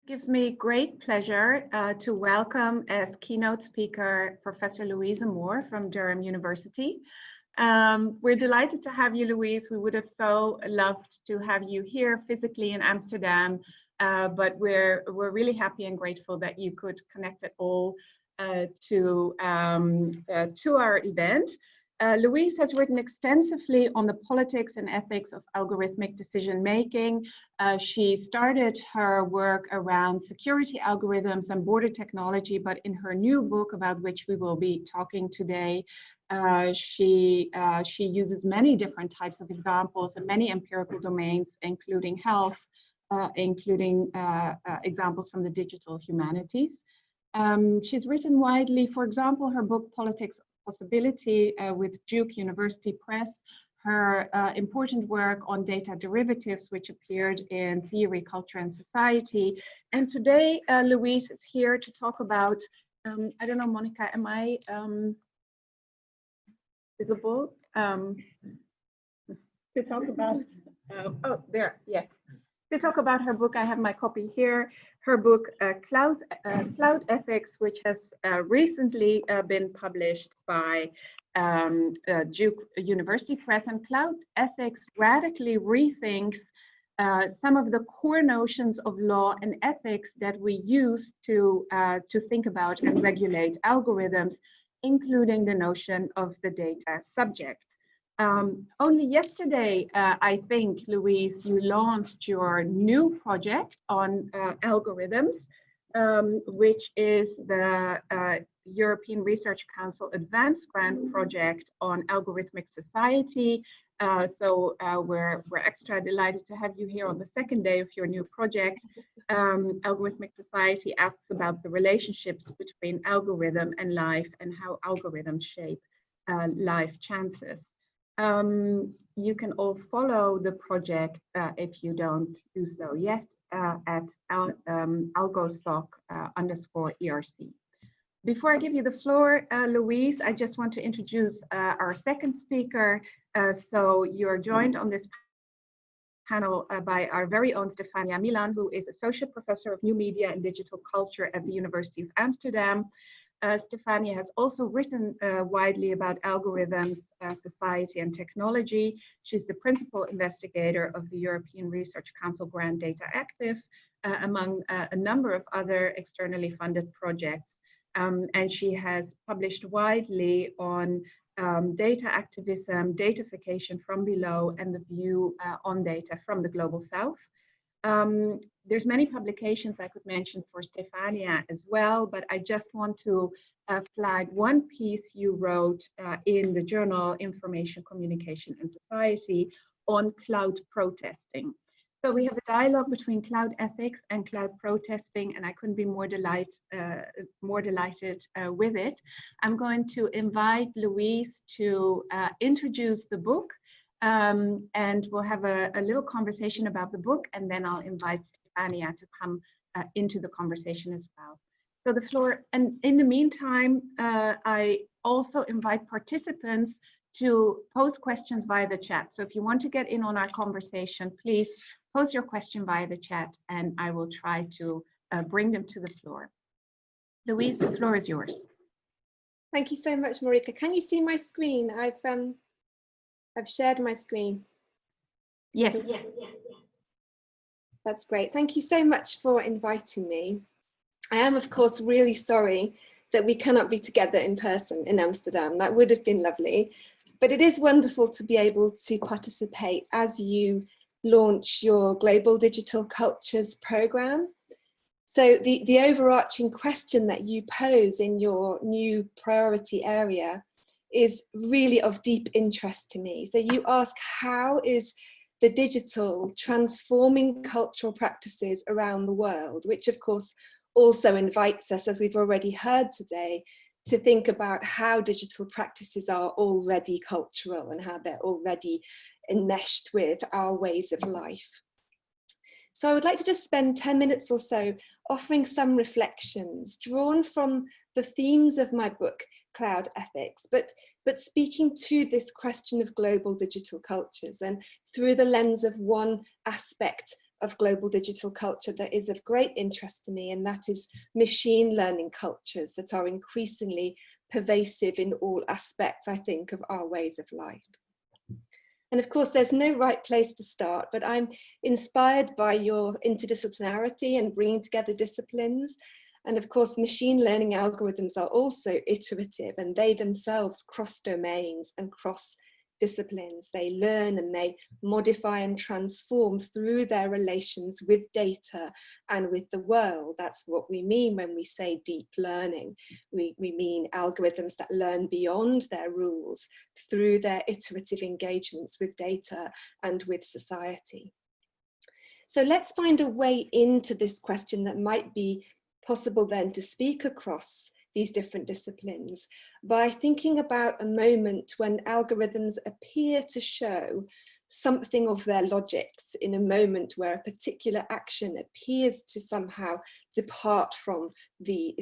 Gives me great pleasure to welcome as keynote speaker Professor Louise Amoore from Durham University. We're delighted to have you, Louise. We would have so loved to have you here physically in Amsterdam, but we're really happy and grateful that you could connect at all to our event. Louise has written extensively on the politics and ethics of algorithmic decision making. She started her work around security algorithms and border technology, but in her new book, about which we will be talking today, she uses many different types of examples and many empirical domains, including health, including examples from the digital humanities. She's written widely, for example, her book Politics Possibility with Duke University Press, her important work on data derivatives, which appeared in Theory, Culture and Society. And today, Louise is here to talk about, I don't know, Monica, am I visible? To talk about, oh, there, yes. To talk about her book, I have my copy here. Her book, Cloud Ethics, which has recently been published by Duke University Press. And Cloud Ethics radically rethinks some of the core notions of law and ethics that we use to think about and regulate algorithms, including the notion of the data subject. Only yesterday, I think, Louise, you launched your new project on algorithms, which is the European Research Council Advanced Grant Project on Algorithmic Society. So we're extra delighted to have you here on the second day of your new project. Algorithmic Society asks about the relationships between algorithm and life and how algorithms shape life chances. You can all follow the project if you don't do so yet at algosoc_ERC. Before I give you the floor, Louise, I just want to introduce our second speaker. So you're joined on this panel by our very own Stefania Milan, who is Associate Professor of New Media and Digital Culture at the University of Amsterdam. Stefania has also written widely about algorithms, society and technology. She's the principal investigator of the European Research Council Grant Data Active, among a number of other externally funded projects. And she has published widely on data activism, datafication from below, and the view on data from the Global South. There's many publications I could mention for Stefania as well, but I just want to flag one piece you wrote in the journal Information, Communication and Society on cloud protesting. So we have a dialogue between cloud ethics and cloud protesting, and I couldn't be more delighted with it. I'm going to invite Louise to introduce the book. And we'll have a little conversation about the book, and then I'll invite Stefania to come into the conversation as well. So the floor, and in the meantime, I also invite participants to pose questions via the chat. So if you want to get in on our conversation, please pose your question via the chat, and I will try to bring them to the floor. Louise, the floor is yours. Thank you so much, Marika. Can you see my screen? I've shared my screen. Yes. That's great. Thank you so much for inviting me. I am, of course, really sorry that we cannot be together in person in Amsterdam. That would have been lovely. But it is wonderful to be able to participate as you launch your Global Digital Cultures program. So the overarching question that you pose in your new priority area is really of deep interest to me. So you ask, how is the digital transforming cultural practices around the world, which of course also invites us, as we've already heard today, to think about how digital practices are already cultural and how they're already enmeshed with our ways of life. So I would like to just spend 10 minutes or so offering some reflections drawn from the themes of my book, Cloud Ethics, but speaking to this question of global digital cultures and through the lens of one aspect of global digital culture that is of great interest to me, and that is machine learning cultures that are increasingly pervasive in all aspects, I think, of our ways of life. And of course, there's no right place to start, but I'm inspired by your interdisciplinarity and bringing together disciplines. And of course, machine learning algorithms are also iterative, and they themselves cross domains and cross disciplines. They learn and they modify and transform through their relations with data and with the world. That's what we mean when we say deep learning. We mean algorithms that learn beyond their rules through their iterative engagements with data and with society. So let's find a way into this question that might be possible then to speak across these different disciplines by thinking about a moment when algorithms appear to show something of their logics in a moment where a particular action appears to somehow depart from the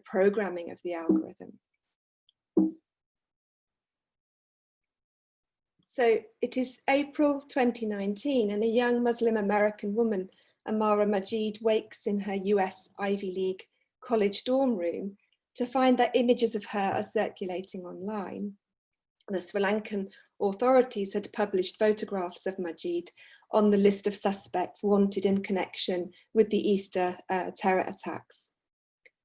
programming of the algorithm. So it is April 2019, and a young Muslim American woman, Amoore Majid, wakes in her US Ivy League college dorm room to find that images of her are circulating online. The Sri Lankan authorities had published photographs of Majid on the list of suspects wanted in connection with the Easter terror attacks.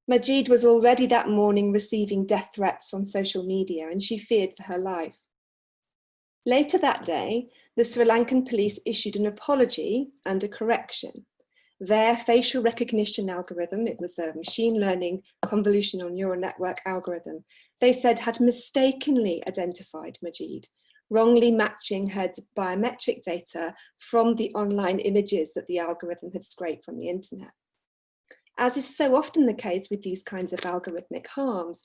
Majid was already that morning receiving death threats on social media, and she feared for her life. Later that day, the Sri Lankan police issued an apology and a correction. Their facial recognition algorithm, it was a machine learning convolutional neural network algorithm, they said had mistakenly identified Majid, wrongly matching her biometric data from the online images that the algorithm had scraped from the internet. As is so often the case with these kinds of algorithmic harms,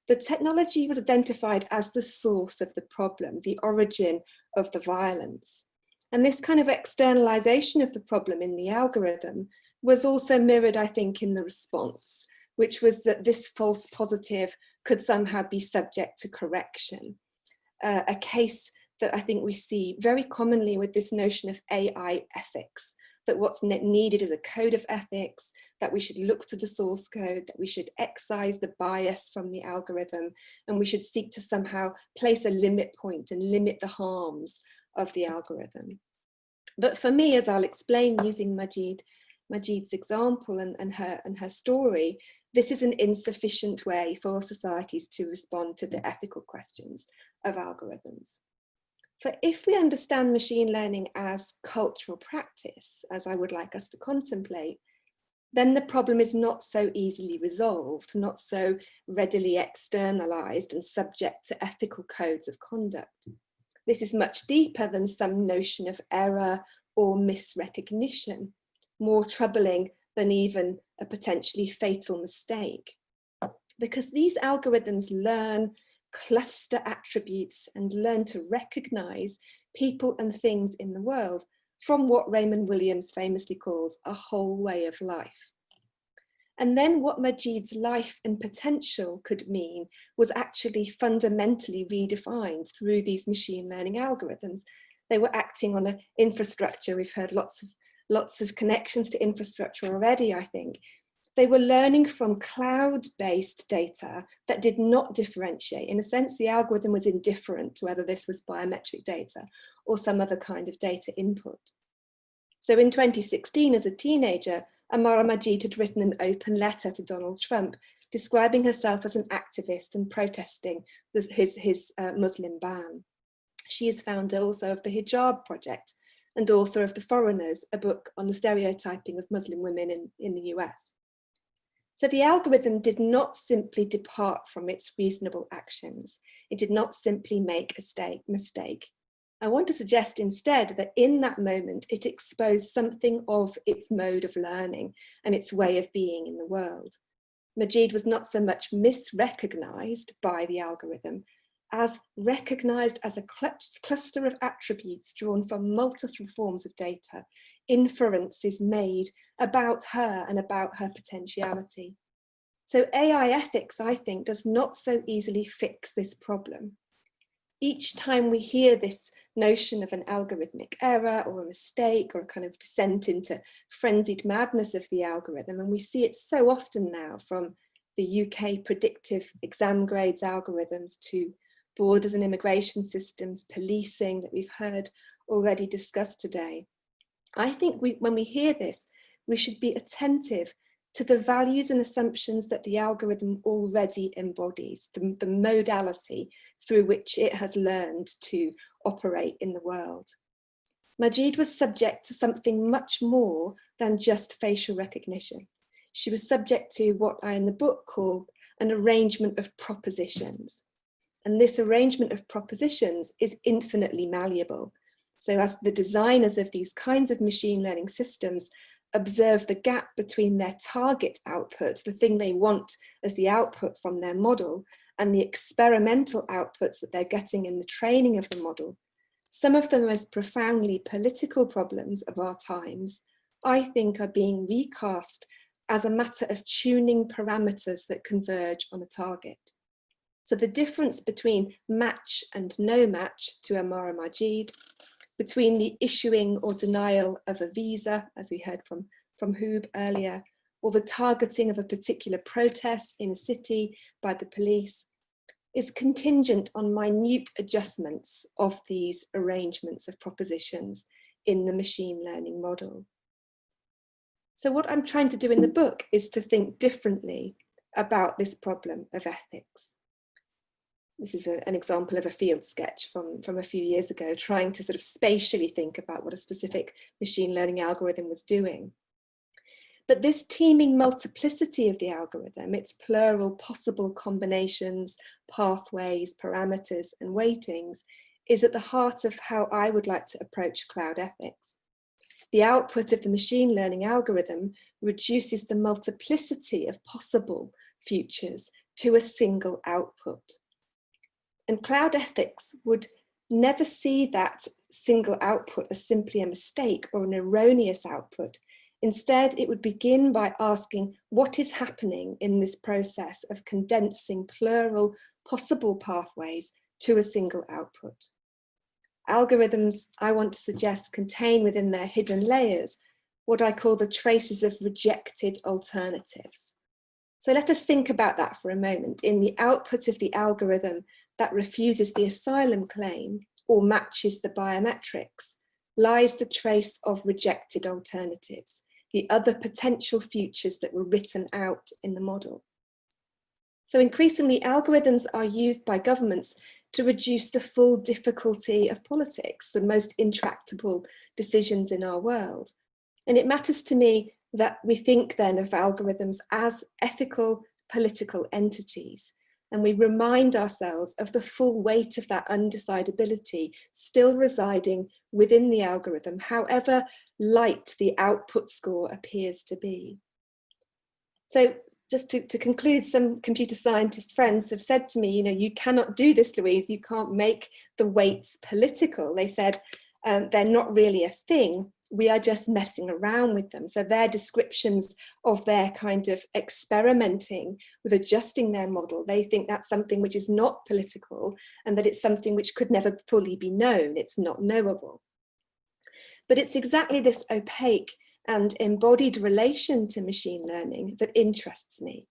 the technology was identified as the source of the problem, the origin of the violence. And this kind of externalization of the problem in the algorithm was also mirrored, I think, in the response, which was that this false positive could somehow be subject to correction. A case that I think we see very commonly with this notion of AI ethics, that what's needed is a code of ethics, that we should look to the source code, that we should excise the bias from the algorithm, and we should seek to somehow place a limit point and limit the harms of the algorithm. But for me, as I'll explain using Majid's example and her story, this is an insufficient way for societies to respond to the ethical questions of algorithms. For if we understand machine learning as cultural practice, as I would like us to contemplate, then the problem is not so easily resolved, not so readily externalized and subject to ethical codes of conduct. This is much deeper than some notion of error or misrecognition, more troubling than even a potentially fatal mistake. Because these algorithms learn, cluster attributes, and learn to recognize people and things in the world from what Raymond Williams famously calls a whole way of life. And then what Majid's life and potential could mean was actually fundamentally redefined through these machine learning algorithms. They were acting on an infrastructure. We've heard lots of connections to infrastructure already, I think. They were learning from cloud-based data that did not differentiate. In a sense, the algorithm was indifferent to whether this was biometric data or some other kind of data input. So in 2016, as a teenager, Amoore Majid had written an open letter to Donald Trump, describing herself as an activist and protesting his Muslim ban. She is founder also of the Hijab Project and author of The Foreigners, a book on the stereotyping of Muslim women in the US. So the algorithm did not simply depart from its reasonable actions. It did not simply make a mistake. I want to suggest instead that in that moment, it exposed something of its mode of learning and its way of being in the world. Majid was not so much misrecognized by the algorithm as recognized as a cluster of attributes drawn from multiple forms of data. Inference is made about her and about her potentiality. So AI ethics, I think, does not so easily fix this problem. each time we hear this notion of an algorithmic error or a mistake or a kind of descent into frenzied madness of the algorithm, and we see it so often now from the UK predictive exam grades algorithms to borders and immigration systems, policing that we've heard already discussed today. I think when we hear this, we should be attentive to the values and assumptions that the algorithm already embodies, the modality through which it has learned to operate in the world. Majid was subject to something much more than just facial recognition. She was subject to what I in the book call an arrangement of propositions. And this arrangement of propositions is infinitely malleable. So as the designers of these kinds of machine learning systems observe the gap between their target output, the thing they want as the output from their model, and the experimental outputs that they're getting in the training of the model, some of the most profoundly political problems of our times, I think, are being recast as a matter of tuning parameters that converge on a target. So the difference between match and no match to Amoore and Majid, between the issuing or denial of a visa, as we heard from Hoob earlier, or the targeting of a particular protest in a city by the police, is contingent on minute adjustments of these arrangements of propositions in the machine learning model. So what I'm trying to do in the book is to think differently about this problem of ethics. This is an example of a field sketch from a few years ago, trying to sort of spatially think about what a specific machine learning algorithm was doing. But this teeming multiplicity of the algorithm, its plural possible combinations, pathways, parameters, and weightings, is at the heart of how I would like to approach cloud ethics. The output of the machine learning algorithm reduces the multiplicity of possible futures to a single output. And cloud ethics would never see that single output as simply a mistake or an erroneous output. Instead, it would begin by asking what is happening in this process of condensing plural possible pathways to a single output. Algorithms, I want to suggest, contain within their hidden layers what I call the traces of rejected alternatives. So let us think about that for a moment. In the output of the algorithm that refuses the asylum claim or matches the biometrics lies the trace of rejected alternatives, the other potential futures that were written out in the model. So increasingly, algorithms are used by governments to reduce the full difficulty of politics, the most intractable decisions in our world. And it matters to me that we think then of algorithms as ethical political entities, and we remind ourselves of the full weight of that undecidability still residing within the algorithm, however light the output score appears to be. So just to conclude, some computer scientist friends have said to me, you cannot do this, Louise, you can't make the weights political. They said they're not really a thing. We are just messing around with them. So their descriptions of their kind of experimenting with adjusting their model, they think that's something which is not political and that it's something which could never fully be known. It's not knowable. But it's exactly this opaque and embodied relation to machine learning that interests me.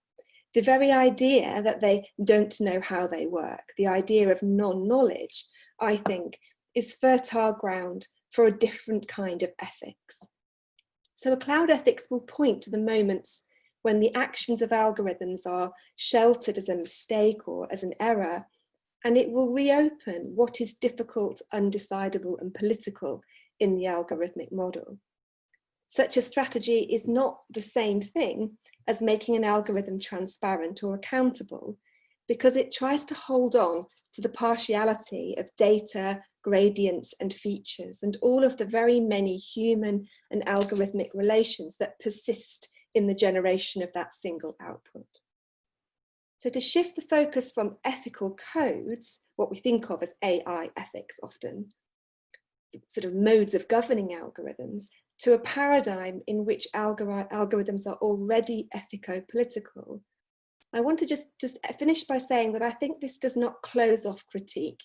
The very idea that they don't know how they work, the idea of non-knowledge, I think, is fertile ground for a different kind of ethics. So a cloud ethics will point to the moments when the actions of algorithms are sheltered as a mistake or as an error, and it will reopen what is difficult, undecidable, and political in the algorithmic model. Such a strategy is not the same thing as making an algorithm transparent or accountable, because it tries to hold on to the partiality of data, gradients, and features, and all of the very many human and algorithmic relations that persist in the generation of that single output. So to shift the focus from ethical codes, what we think of as AI ethics often, sort of modes of governing algorithms, to a paradigm in which algorithms are already ethico-political, I want to just finish by saying that I think this does not close off critique.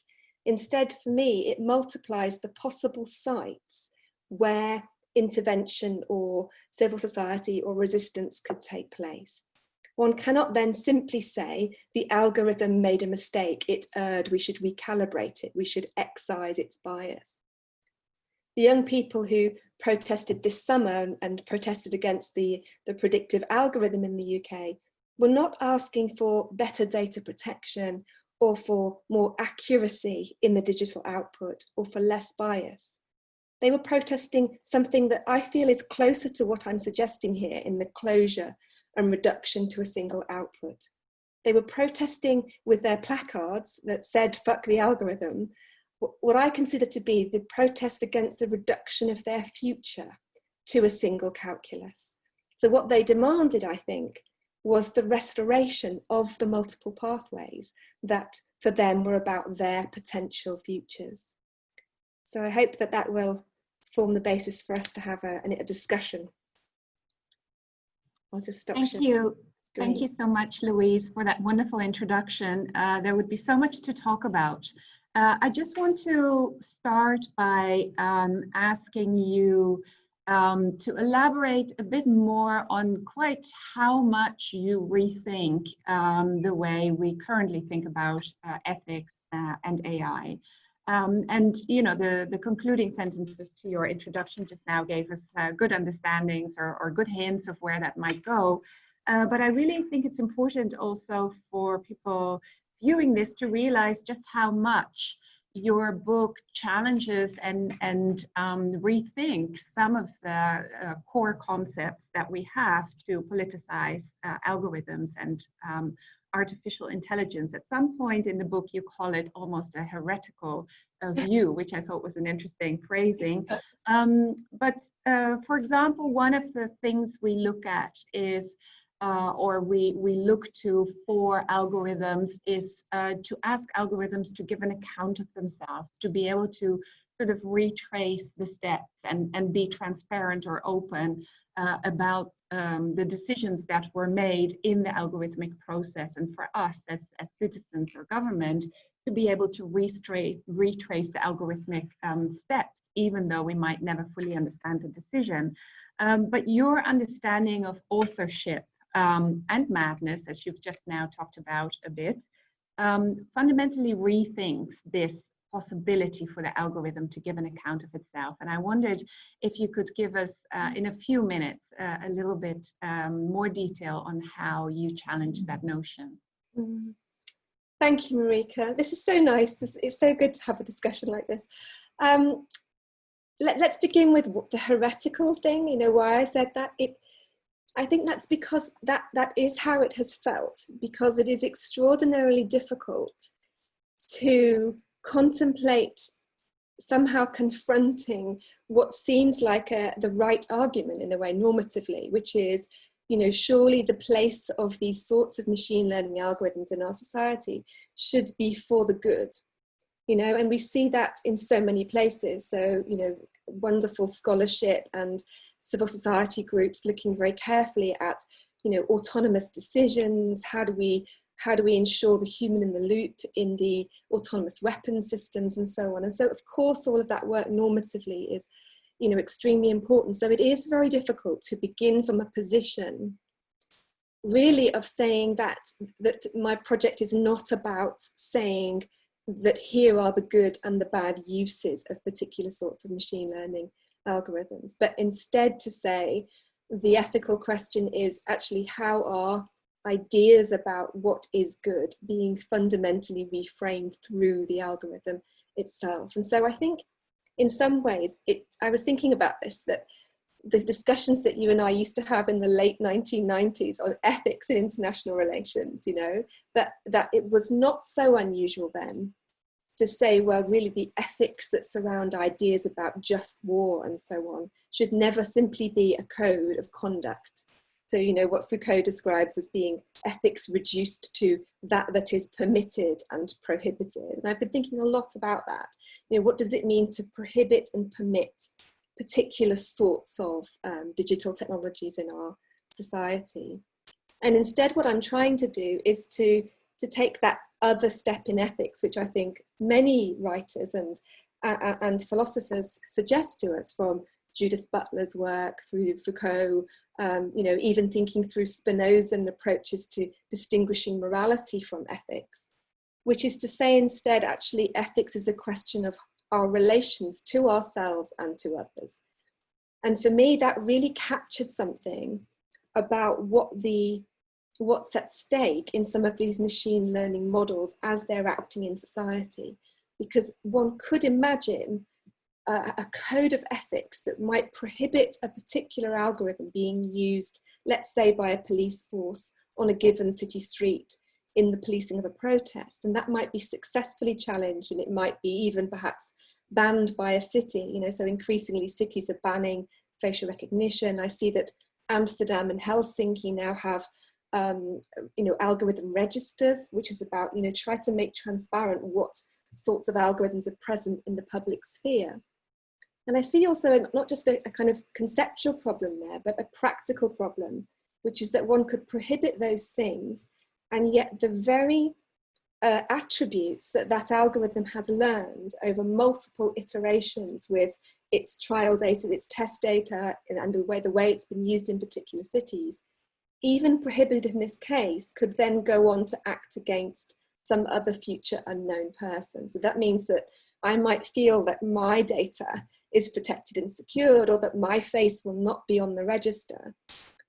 Instead, for me, it multiplies the possible sites where intervention or civil society or resistance could take place. One cannot then simply say the algorithm made a mistake, it erred, we should recalibrate it, we should excise its bias. The young people who protested this summer and protested against the predictive algorithm in the UK were not asking for better data protection or for more accuracy in the digital output or for less bias. They were protesting something that I feel is closer to what I'm suggesting here in the closure and reduction to a single output. They were protesting with their placards that said, "Fuck the algorithm," what I consider to be the protest against the reduction of their future to a single calculus. So what they demanded, I think, was the restoration of the multiple pathways that for them were about their potential futures. So I hope that that will form the basis for us to have a discussion. I'll just stop. Thank you. Thank you so much, Louise, for that wonderful introduction. There would be so much to talk about. I just want to start by asking you to elaborate a bit more on quite how much you rethink the way we currently think about ethics and AI. And you know, the concluding sentences to your introduction just now gave us good understandings or good hints of where that might go. But I really think it's important also for people viewing this to realize just how much your book challenges and rethinks some of the core concepts that we have to politicize algorithms and artificial intelligence. At some point in the book, you call it almost a heretical view, which I thought was an interesting phrasing. But for example, one of the things we look at is or we look to for algorithms is to ask algorithms to give an account of themselves, to be able to sort of retrace the steps and be transparent or open about the decisions that were made in the algorithmic process, and for us as citizens or government to be able to retrace the algorithmic steps, even though we might never fully understand the decision. But your understanding of authorship and madness, as you've just now talked about a bit, fundamentally rethinks this possibility for the algorithm to give an account of itself. And I wondered if you could give us, in a few minutes, a little bit more detail on how you challenge that notion. Thank you, Marika. This is so nice. It's so good to have a discussion like this. Let's begin with the heretical thing, you know, why I said that. I think that's because that is how it has felt, because it is extraordinarily difficult to contemplate somehow confronting what seems like the right argument in a way normatively, which is, you know, surely the place of these sorts of machine learning algorithms in our society should be for the good, you know, and we see that in so many places. So, you know, wonderful scholarship and civil society groups looking very carefully at, you know, autonomous decisions. How do we ensure the human in the loop in the autonomous weapons systems and so on? And so, of course, all of that work normatively is, you know, extremely important. So it is very difficult to begin from a position really of saying that my project is not about saying that here are the good and the bad uses of particular sorts of machine learning algorithms, but instead to say the ethical question is actually how are ideas about what is good being fundamentally reframed through the algorithm itself. And so I think in some ways, I was thinking about this, that the discussions that you and I used to have in the late 1990s on ethics in international relations, you know, that it was not so unusual then to say, well, really the ethics that surround ideas about just war and so on should never simply be a code of conduct. So, you know, what Foucault describes as being ethics reduced to that is permitted and prohibited. And I've been thinking a lot about that. You know, what does it mean to prohibit and permit particular sorts of digital technologies in our society? And instead what I'm trying to do is to to take that other step in ethics, which I think many writers and philosophers suggest to us, from Judith Butler's work through Foucault, even thinking through Spinozan approaches to distinguishing morality from ethics, which is to say instead, actually, ethics is a question of our relations to ourselves and to others. And for me, that really captured something about what's at stake in some of these machine learning models as they're acting in society. Because one could imagine a code of ethics that might prohibit a particular algorithm being used, let's say by a police force on a given city street in the policing of a protest. And that might be successfully challenged, and it might be even perhaps banned by a city. So increasingly cities are banning facial recognition. I see that Amsterdam and Helsinki now have algorithm registers, which is about try to make transparent what sorts of algorithms are present in the public sphere. And I see also not just a kind of conceptual problem there, but a practical problem, which is that one could prohibit those things, and yet the very attributes that algorithm has learned over multiple iterations with its trial data, its test data, and the way it's been used in particular cities, even prohibited in this case, could then go on to act against some other future unknown person. So that means that I might feel that my data is protected and secured, or that my face will not be on the register.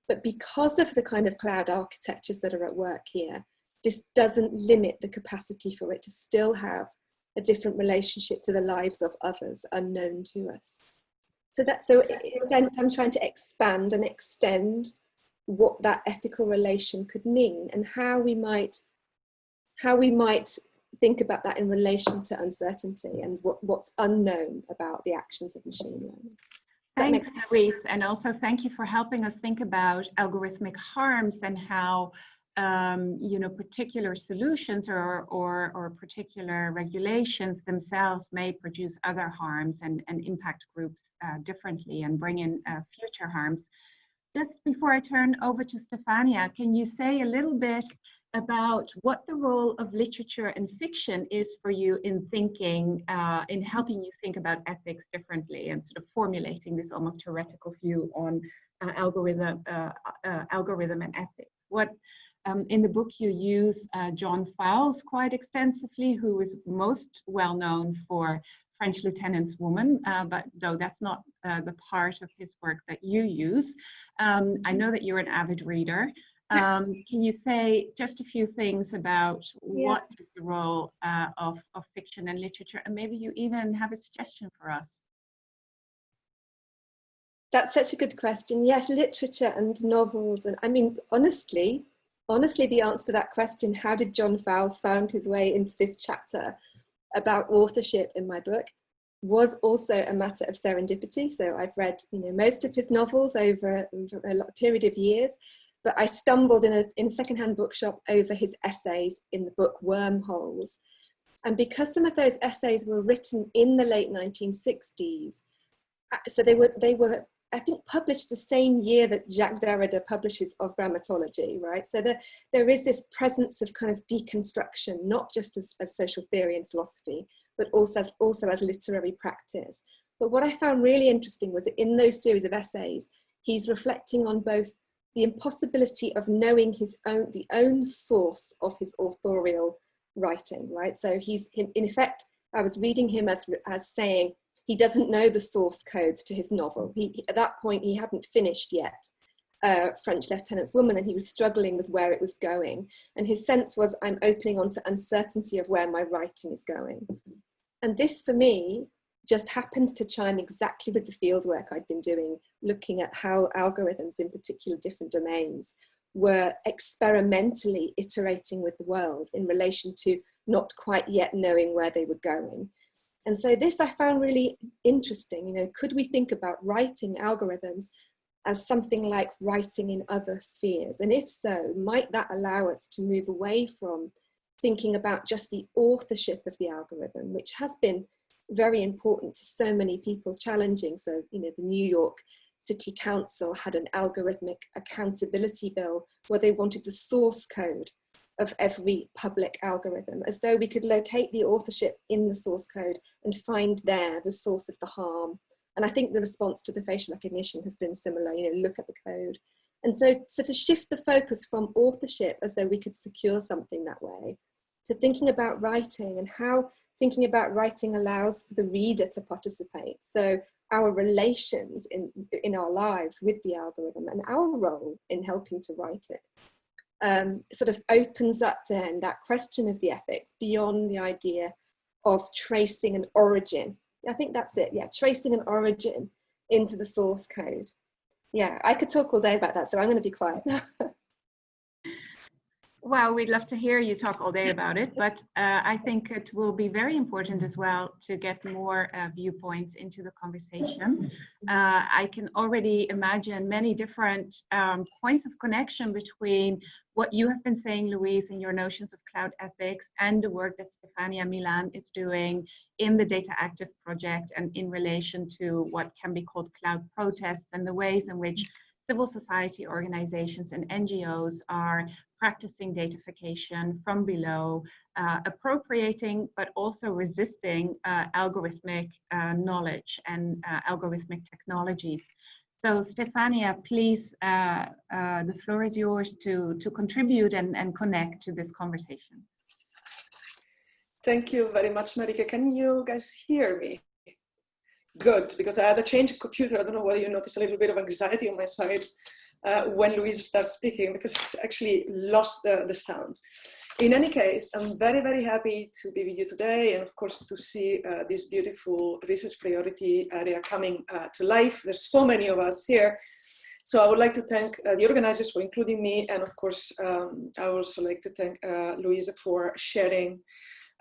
But because of the kind of cloud architectures that are at work here, this doesn't limit the capacity for it to still have a different relationship to the lives of others unknown to us. So in a sense, I'm trying to expand and extend what that ethical relation could mean, and how we might think about that in relation to uncertainty and what's unknown about the actions of machine learning. Thanks, Louise, and also thank you for helping us think about algorithmic harms and how particular solutions or particular regulations themselves may produce other harms and impact groups differently and bring in future harms. Just before I turn over to Stefania, can you say a little bit about what the role of literature and fiction is for you in thinking, in helping you think about ethics differently and sort of formulating this almost heretical view on algorithm and ethics? In the book you use John Fowles quite extensively, who is most well known for French Lieutenant's Woman, but though that's not the part of his work that you use. I know that you're an avid reader. Can you say just a few things about what is the role of fiction and literature, and maybe you even have a suggestion for us? That's such a good question. Yes, literature and novels. And I mean, honestly, the answer to that question, how did John Fowles found his way into this chapter about authorship in my book, was also a matter of serendipity. So I've read most of his novels over a period of years, but I stumbled in a secondhand bookshop over his essays in the book Wormholes. And because some of those essays were written in the late 1960s, so they were I think published the same year that Jacques Derrida publishes Of Grammatology, right? So there is this presence of kind of deconstruction, not just as social theory and philosophy, but also as literary practice. But what I found really interesting was that in those series of essays, he's reflecting on both the impossibility of knowing the own source of his authorial writing, right? So he's, in effect, I was reading him as saying, he doesn't know the source codes to his novel. At that point, he hadn't finished yet French Lieutenant's Woman, and he was struggling with where it was going. And his sense was, I'm opening onto uncertainty of where my writing is going. And this, for me, just happens to chime exactly with the fieldwork I'd been doing, looking at how algorithms in particular different domains were experimentally iterating with the world in relation to not quite yet knowing where they were going. And so this I found really interesting. Could we think about writing algorithms as something like writing in other spheres? And if so, might that allow us to move away from thinking about just the authorship of the algorithm, which has been very important to so many people challenging. So, the New York City Council had an algorithmic accountability bill where they wanted the source code of every public algorithm, as though we could locate the authorship in the source code and find there the source of the harm. And I think the response to the facial recognition has been similar, look at the code. And so to shift the focus from authorship, as though we could secure something that way, to thinking about writing and how thinking about writing allows the reader to participate. So our relations in our lives with the algorithm and our role in helping to write it sort of opens up then that question of the ethics beyond the idea of tracing an origin. I think that's it, yeah, tracing an origin into the source code. Yeah, I could talk all day about that, so I'm going to be quiet now. Well, we'd love to hear you talk all day about it, but I think it will be very important as well to get more viewpoints into the conversation. I can already imagine many different points of connection between what you have been saying, Louise, in your notions of cloud ethics and the work that Stefania Milan is doing in the Data Active project and in relation to what can be called cloud protests and the ways in which civil society organizations and NGOs are practicing datafication from below, appropriating but also resisting algorithmic knowledge and algorithmic technologies. So Stefania, please, the floor is yours to contribute and connect to this conversation. Thank you very much, Marika. Can you guys hear me? Good, because I had a change of computer. I don't know whether you noticed a little bit of anxiety on my side when Louise starts speaking, because I actually lost the sound. In any case, I'm very, very happy to be with you today, and of course to see this beautiful research priority area coming to life. There's so many of us here. So I would like to thank the organizers for including me, and of course I would also like to thank Louise for sharing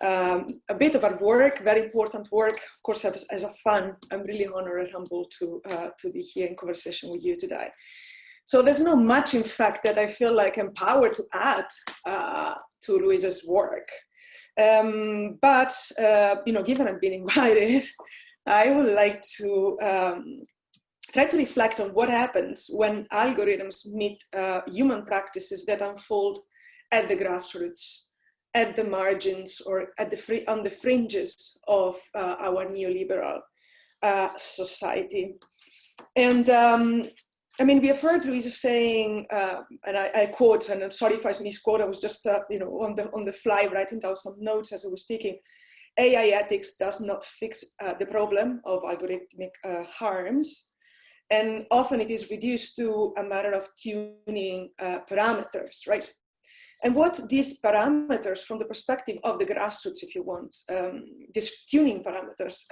a bit of our work, very important work. Of course, as a fan, I'm really honored and humbled to be here in conversation with you today. So there's not much, in fact, that I feel like empowered to add to Louise's work. But given I've been invited, I would like to try to reflect on what happens when algorithms meet human practices that unfold at the grassroots, at the margins, or on the fringes of our neoliberal society. And we have heard Louise saying, and I quote, and I'm sorry if I misquote, I was just on the fly writing down some notes as I was speaking. AI ethics does not fix the problem of algorithmic harms, and often it is reduced to a matter of tuning parameters, right? And what these parameters, from the perspective of the grassroots, if you want, these tuning parameters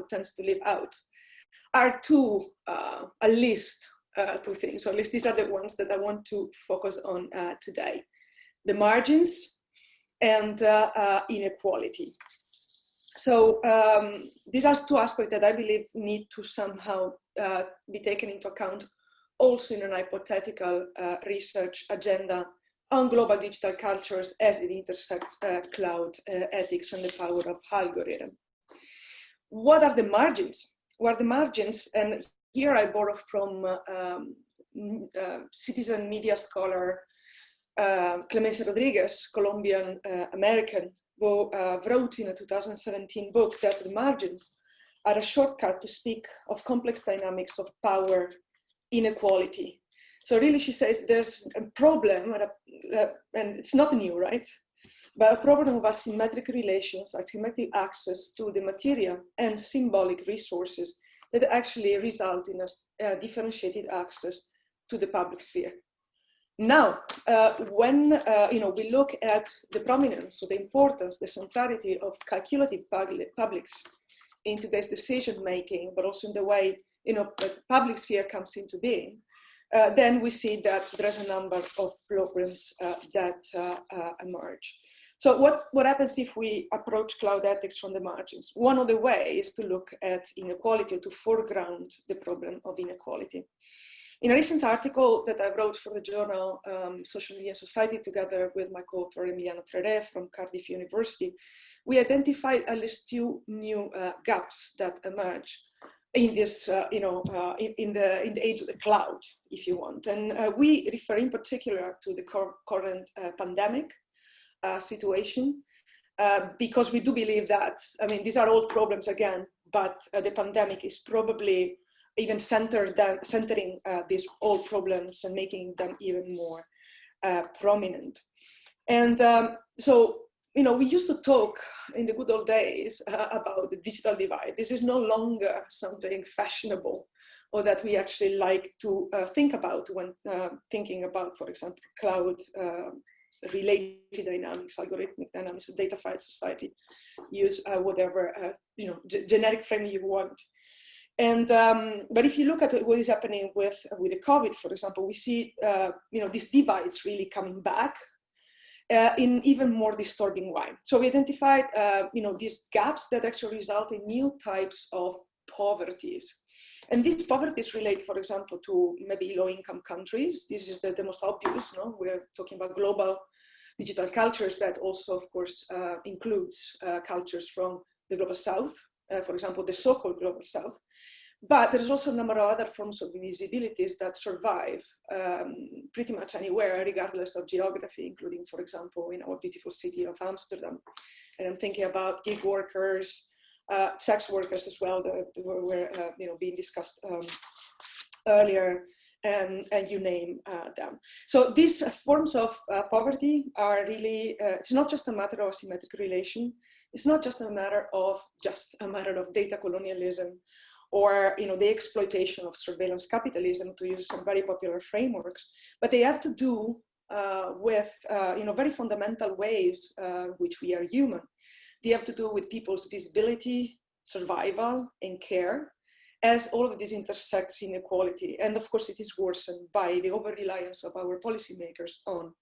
tends to leave out, are at least two things, or at least these are the ones that I want to focus on today: the margins and inequality. So these are two aspects that I believe need to somehow be taken into account also in an hypothetical research agenda on global digital cultures as it intersects cloud ethics and the power of algorithm. What are the margins? What are the margins? And here I borrow from citizen media scholar Clemencia Rodriguez, Colombian American, who wrote in a 2017 book that the margins are a shortcut to speak of complex dynamics of power inequality. So really, she says there's a problem, and it's not new, right? But a problem of asymmetric relations, asymmetric access to the material and symbolic resources that actually result in a differentiated access to the public sphere. Now, when we look at the prominence, or the importance, the centrality of calculative publics in today's decision making, but also in the way the public sphere comes into being, then we see that there's a number of problems that emerge. So what happens if we approach cloud ethics from the margins? One of the ways is to look at inequality, to foreground the problem of inequality. In a recent article that I wrote for the journal Social Media and Society, together with my co-author Emiliano Trere from Cardiff University, we identified at least two new gaps that emerge in this, in the age of the cloud, if you want. And we refer in particular to the current pandemic situation, because we do believe that, I mean, these are old problems again, but the pandemic is probably even centering these old problems and making them even more prominent. And so, you know, we used to talk in the good old days about the digital divide. This is no longer something fashionable or that we actually like to think about when thinking about, for example, cloud related dynamics, algorithmic dynamics, datafied society. Use whatever you know, generic frame you want. And but if you look at what is happening with the COVID, for example, we see you know, these divides really coming back in even more disturbing way. So we identified you know, these gaps that actually result in new types of poverties. And these poverties relate, for example, to maybe low-income countries. This is the most obvious, no? We're talking about global digital cultures that also, of course, includes cultures from the global south, for example, the so-called global south. But there's also a number of other forms of invisibilities that survive pretty much anywhere, regardless of geography, including, for example, in our beautiful city of Amsterdam. And I'm thinking about gig workers, sex workers as well, that were you know, being discussed earlier, and you name them. So these forms of poverty are really, it's not just a matter of asymmetric relation. It's not just a matter of data colonialism, or, you know, the exploitation of surveillance capitalism, to use some very popular frameworks, but they have to do with you know, very fundamental ways which we are human. They have to do with people's visibility, survival, and care, as all of this intersects inequality. And of course, it is worsened by the over-reliance of our policymakers on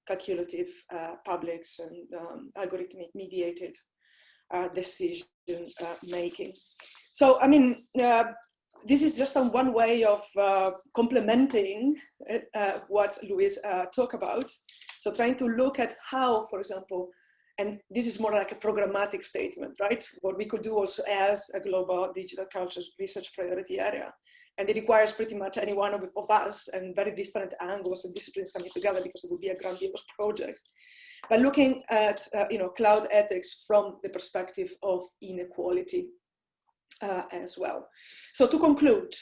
calculative publics and algorithmic mediated decision making. So, I mean, this is just one way of complementing what Louise talked about. So trying to look at how, for example, and this is more like a programmatic statement, right? What we could do also as a global digital cultures research priority area. And it requires pretty much any one of us and very different angles and disciplines coming together, because it would be a grandiose project. But looking at you know, cloud ethics from the perspective of inequality as well. So to conclude,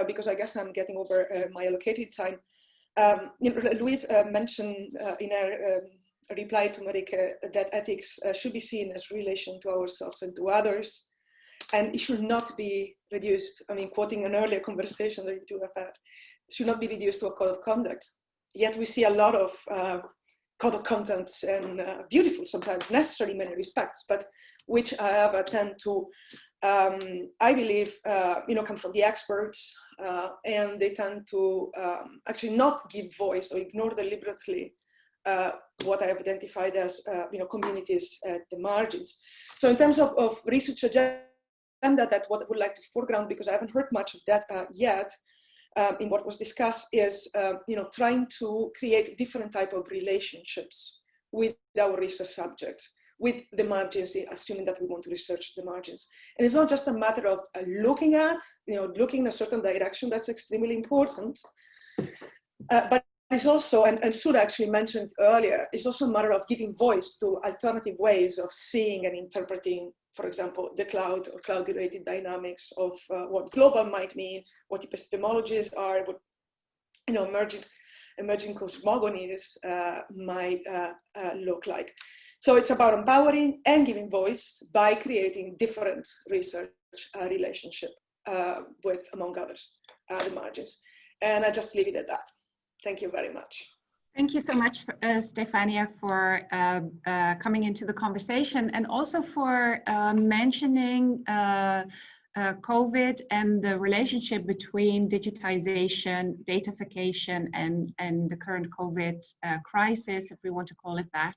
because I guess I'm getting over my allocated time, you know, Louise mentioned in her reply to Marike that ethics should be seen as relation to ourselves and to others, and it should not be reduced, I mean, quoting an earlier conversation that you two have had, it should not be reduced to a code of conduct. Yet we see a lot of code of conduct, and beautiful, sometimes necessary in many respects, but which tend to, I believe, you know, come from the experts, and they tend to actually not give voice or ignore deliberately what I have identified as you know, communities at the margins. So in terms of research agenda, that what I would like to foreground, because I haven't heard much of that yet in what was discussed, is you know, trying to create different type of relationships with our research subjects, with the margins, assuming that we want to research the margins. And it's not just a matter of looking at, you know, looking in a certain direction. That's extremely important, but it's also, and Sudha actually mentioned earlier, it's also a matter of giving voice to alternative ways of seeing and interpreting, for example, the cloud or cloud-related dynamics of what global might mean, what epistemologies are, what, you know, emerging cosmogonies might look like. So it's about empowering and giving voice by creating different research relationship with, among others, the margins. And I just leave it at that. Thank you very much. Thank you so much, Stefania, for coming into the conversation, and also for mentioning COVID and the relationship between digitization, datafication, and the current COVID crisis, if we want to call it that,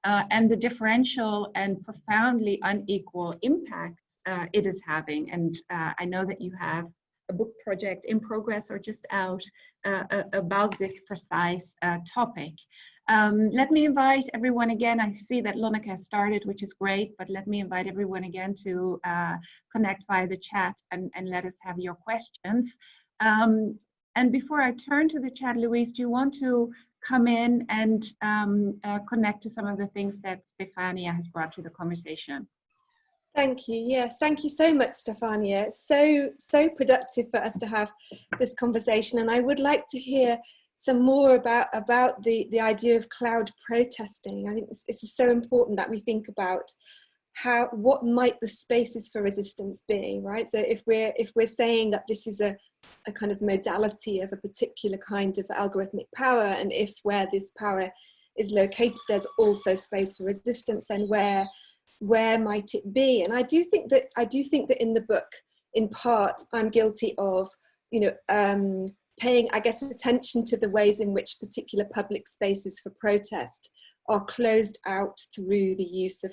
and the differential and profoundly unequal impacts it is having. And I know that you have a book project in progress or just out about this precise topic. Let me invite everyone again. I see that Lonneke has started, which is great, but let me invite everyone again to connect via the chat and let us have your questions. And before I turn to the chat, Louise, do you want to come in and connect to some of the things that Stefania has brought to the conversation? Thank you. Yes, thank you so much, Stefania. It's so productive for us to have this conversation, and I would like to hear some more about the idea of cloud protesting. I think it's so important that we think about what might the spaces for resistance be, right? So if we're saying that this is a kind of modality of a particular kind of algorithmic power, and if where this power is located, there's also space for resistance, then where might it be? And I do think that in the book, in part, I'm guilty of, paying, I guess, attention to the ways in which particular public spaces for protest are closed out through the use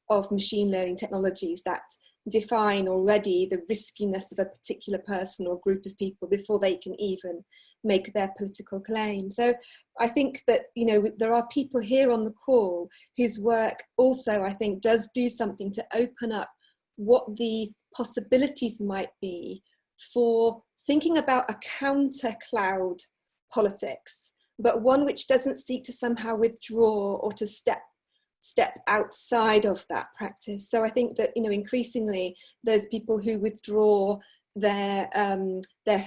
of machine learning technologies that define already the riskiness of a particular person or group of people before they can even make their political claim. So I think that, there are people here on the call whose work also, I think, does do something to open up what the possibilities might be for thinking about a counter cloud politics, but one which doesn't seek to somehow withdraw or to step outside of that practice. So I think that, increasingly those people who withdraw their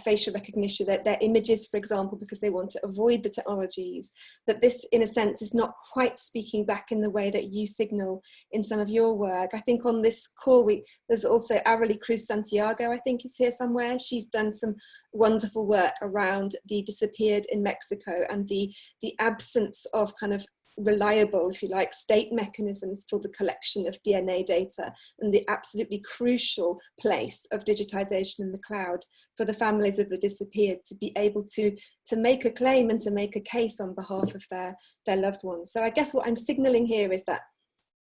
facial recognition, their images, for example, because they want to avoid the technologies, that this, in a sense, is not quite speaking back in the way that you signal in some of your work. I think on this call, there's also Arely Cruz Santiago, I think is here somewhere. She's done some wonderful work around the disappeared in Mexico and the absence of kind of reliable, if you like, state mechanisms for the collection of DNA data, and the absolutely crucial place of digitization in the cloud for the families of the disappeared to be able to make a claim and to make a case on behalf of their loved ones. So I guess what I'm signaling here is that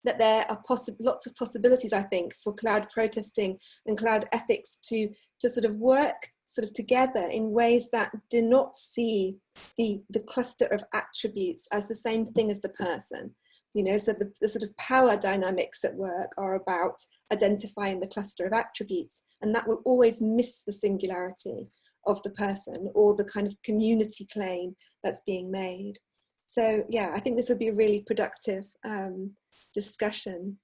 there are lots of possibilities, I think, for cloud protesting and cloud ethics to sort of work together in ways that do not see the cluster of attributes as the same thing as the person. So the sort of power dynamics at work are about identifying the cluster of attributes, and that will always miss the singularity of the person or the kind of community claim that's being made. So yeah, I think this would be a really productive discussion.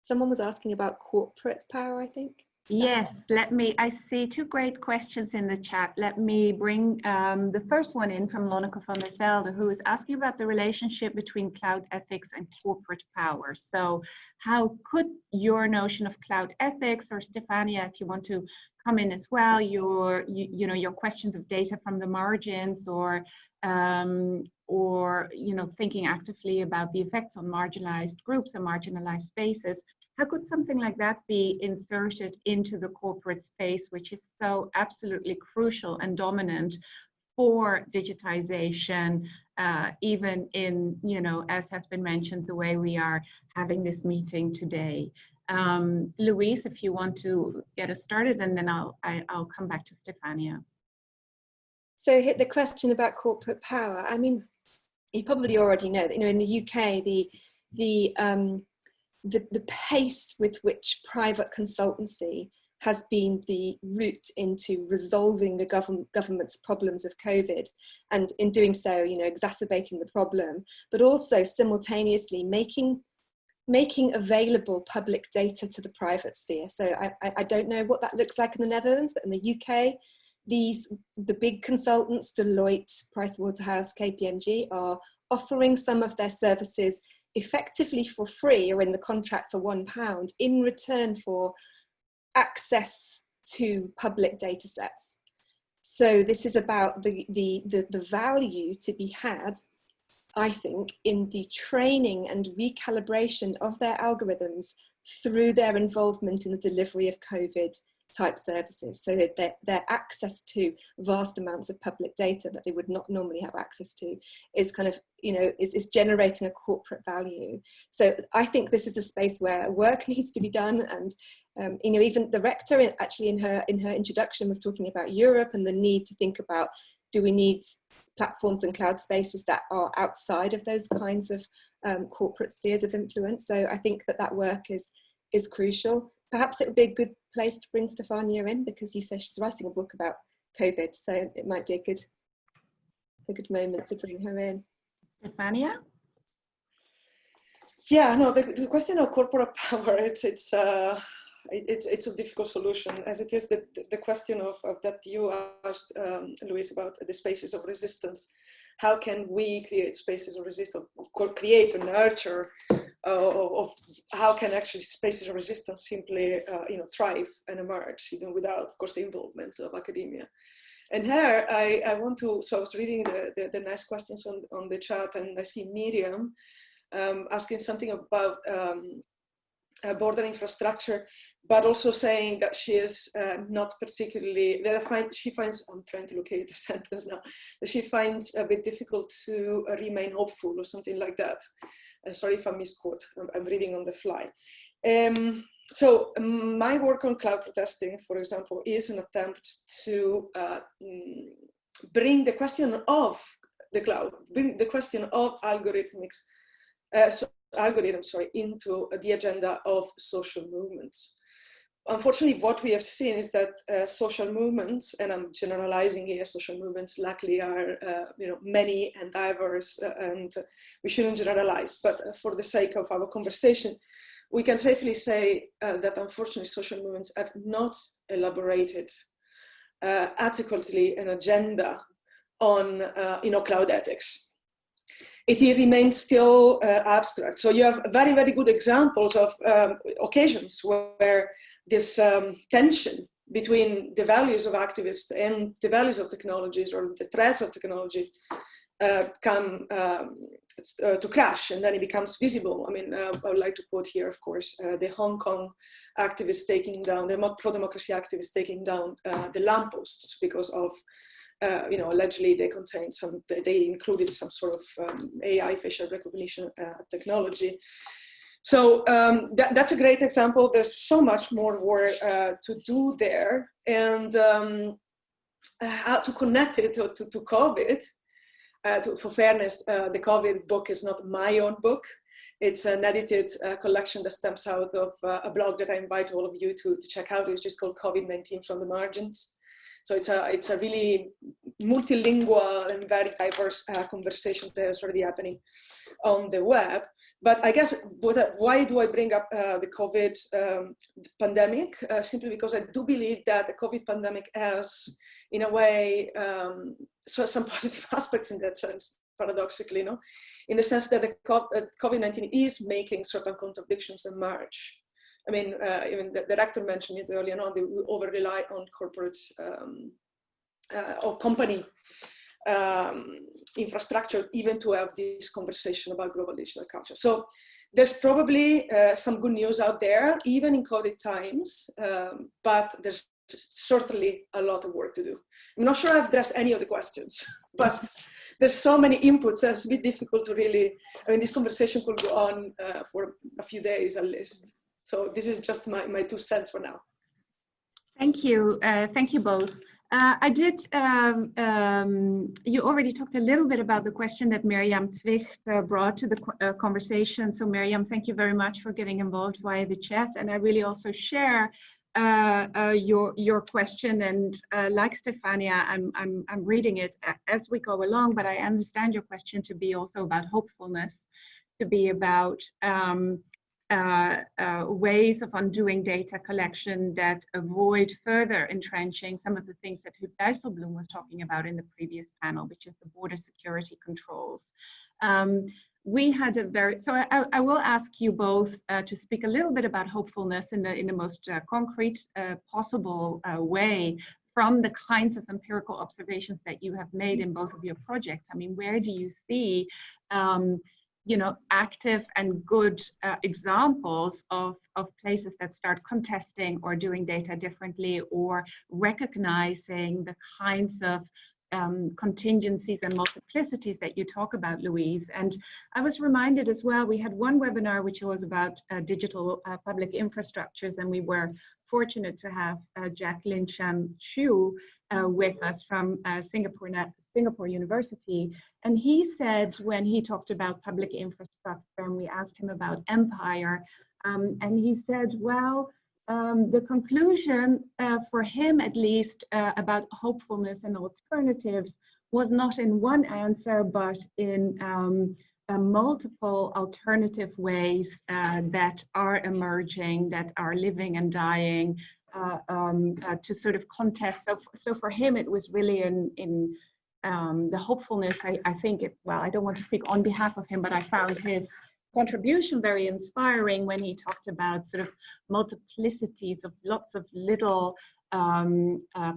Someone was asking about corporate power, I think. Yes, I see two great questions in the chat. Let me bring the first one in from Lonneke van der Velde, who is asking about the relationship between cloud ethics and corporate power. So how could your notion of cloud ethics, or Stefania, if you want to come in as well, your questions of data from the margins, or thinking actively about the effects on marginalized groups and marginalized spaces, how could something like that be inserted into the corporate space, which is so absolutely crucial and dominant for digitization, even in, as has been mentioned, the way we are having this meeting today? Louise, if you want to get us started, and then I'll come back to Stefania. So hit the question about corporate power. I mean, you probably already know that, in the UK, the pace with which private consultancy has been the route into resolving the government's problems of COVID, and in doing so, exacerbating the problem, but also simultaneously making available public data to the private sphere. So I don't know what that looks like in the Netherlands, but in the UK, the big consultants, Deloitte, Pricewaterhouse, KPMG, are offering some of their services effectively for free or in the contract for £1 in return for access to public data sets. So this is about the value to be had, I think, in the training and recalibration of their algorithms through their involvement in the delivery of COVID type services, so that their access to vast amounts of public data that they would not normally have access to is kind of, is generating a corporate value. So I think this is a space where work needs to be done, and even the rector in her introduction was talking about Europe and the need to think about, do we need platforms and cloud spaces that are outside of those kinds of corporate spheres of influence? So I think that work is crucial. Perhaps it would be a good place to bring Stefania in, because you say she's writing a book about COVID, so it might be a good moment to bring her in. Stefania? Yeah, no, the question of corporate power, it's a difficult solution, as it is the question of that you asked, Louise, about the spaces of resistance. How can we create spaces of resistance, create or nurture, of how can actually spaces of resistance simply thrive and emerge, even without, of course, the involvement of academia. And here, I want to, so I was reading the nice questions on the chat, and I see Miriam asking something about border infrastructure, but also saying that she is not particularly, she finds, I'm trying to locate the sentence now, that she finds a bit difficult to remain hopeful or something like that. Sorry if I misquote, I'm reading on the fly. So my work on cloud protesting, for example, is an attempt to bring the question of the cloud, bring the question of algorithms, into the agenda of social movements. Unfortunately, what we have seen is that social movements, and I'm generalizing here, social movements luckily are many and diverse, and we shouldn't generalize, but for the sake of our conversation, we can safely say that unfortunately social movements have not elaborated adequately an agenda on cloud ethics. It remains still abstract. So you have very, very good examples of occasions where this tension between the values of activists and the values of technologies, or the threats of technology, come to crash, and then it becomes visible. I mean, I would like to quote here, of course, the Hong Kong activists taking down, the pro-democracy activists taking down the lampposts because of allegedly they included some sort of AI facial recognition technology. So that's a great example. There's so much more work to do there, and how to connect it to COVID. For fairness, the COVID book is not my own book. It's an edited collection that stems out of a blog that I invite all of you to check out, which is called COVID-19 from the Margins. So it's a really multilingual and very diverse conversation that is already happening on the web. But I guess, why do I bring up the COVID pandemic? Simply because I do believe that the COVID pandemic has, in a way, some positive aspects in that sense, paradoxically, in the sense that the COVID-19 is making certain contradictions emerge. I mean, even the director mentioned it earlier on, they over-rely on corporate or company infrastructure, even to have this conversation about global digital culture. So there's probably some good news out there, even in COVID times, but there's certainly a lot of work to do. I'm not sure I've addressed any of the questions, but there's so many inputs that it's a bit difficult to really, I mean, this conversation could go on for a few days at least. So this is just my 2 cents for now. Thank you. Thank you both. You already talked a little bit about the question that Miriam Twicht brought to the conversation. So Miriam, thank you very much for getting involved via the chat. And I really also share your question, and like Stefania, I'm reading it as we go along, but I understand your question to be also about hopefulness, to be about ways of undoing data collection that avoid further entrenching some of the things that Huub Dijsselbloem was talking about in the previous panel, which is the border security controls. We had a very, so I will ask you both to speak a little bit about hopefulness in the most concrete possible way, from the kinds of empirical observations that you have made in both of your projects. I mean, where do you see active and good examples of places that start contesting or doing data differently, or recognizing the kinds of contingencies and multiplicities that you talk about, Louise? And I was reminded as well, we had one webinar which was about digital public infrastructures, and we were fortunate to have Jacqueline Chan Chu with us from Singapore University. And he said, when he talked about public infrastructure, and we asked him about empire, and he said, well, the conclusion for him, at least, about hopefulness and alternatives was not in one answer, but in multiple alternative ways that are emerging, that are living and dying, to sort of contest. So for him, it was really in the hopefulness. I think, well, I don't want to speak on behalf of him, but I found his contribution very inspiring when he talked about sort of multiplicities of lots of little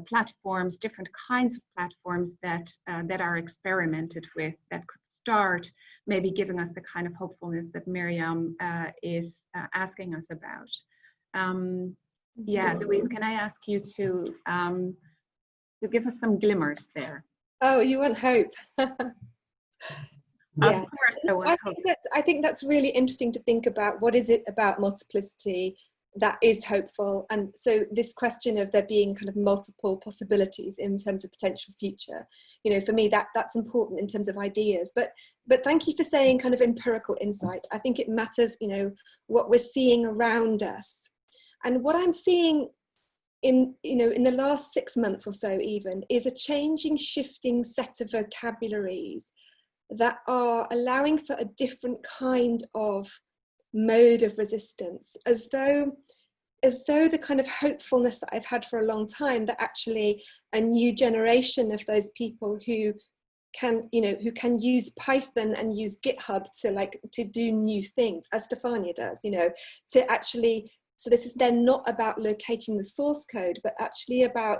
platforms, different kinds of platforms that are experimented with, that could start maybe giving us the kind of hopefulness that Miriam is asking us about. Yeah, Louise, can I ask you to give us some glimmers there? Oh, you want hope. Yeah. Of course, I want hope. I think that's really interesting to think about. What is it about multiplicity that is hopeful? And so this question of there being kind of multiple possibilities in terms of potential future, you know, for me, that's important in terms of ideas. But thank you for saying kind of empirical insight. I think it matters, you know, what we're seeing around us. And what I'm seeing in the last 6 months or so even is a changing, shifting set of vocabularies that are allowing for a different kind of mode of resistance, as though the kind of hopefulness that I've had for a long time, that actually a new generation of those people who can use Python and use GitHub to do new things, as Stefania does, you know, to actually, so this is then not about locating the source code, but actually about